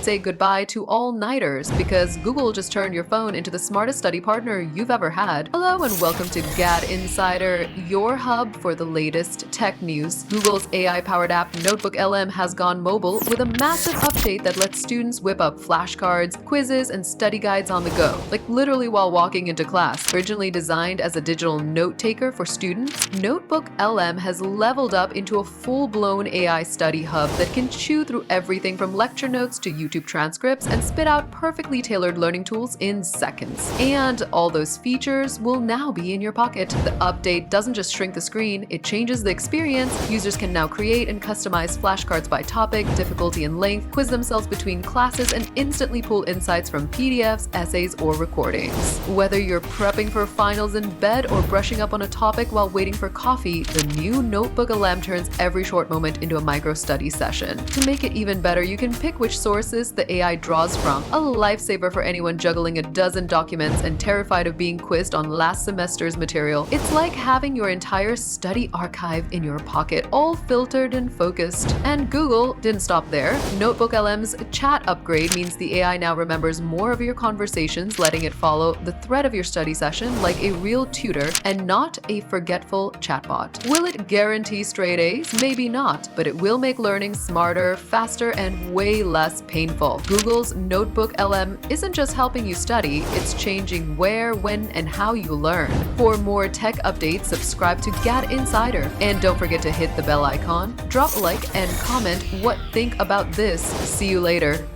say goodbye to all-nighters because Google just turned your phone into the smartest study partner you've ever had. Hello and welcome to GadInsider, your hub for the latest tech news. Google's AI-powered app NotebookLM has gone mobile with a massive update that lets students whip up flashcards, quizzes, and study guides on the go, like literally while walking into class. Originally designed as a digital note-taker for students, NotebookLM has leveled up into a full-blown AI study hub that can chew through everything from lecture notes to YouTube transcripts and spit out perfectly tailored learning tools in seconds. And all those features will now be in your pocket. The update doesn't just shrink the screen, it changes the experience. Users can now create and customize flashcards by topic, difficulty, and length, quiz themselves between classes, and instantly pull insights from PDFs, essays, or recordings. Whether you're prepping for finals in bed or brushing up on a topic while waiting for coffee, the new NotebookLM turns every short moment into a micro-study session. To make it even better, you can pick which sources the AI draws from, a lifesaver for anyone juggling a dozen documents and terrified of being quizzed on last semester's material. It's like having your entire study archive in your pocket, all filtered and focused. And Google didn't stop there. NotebookLM's chat upgrade means the AI now remembers more of your conversations, letting it follow the thread of your study session like a real tutor and not a forgetful chatbot. Will it guarantee straight A's? Maybe not, but it will make learning smarter, faster, and way less painful. Google's NotebookLM isn't just helping you study, it's changing where, when, and how you learn. For more tech updates, subscribe to GadInsider. And don't forget to hit the bell icon, drop a like, and comment what think about this. See you later.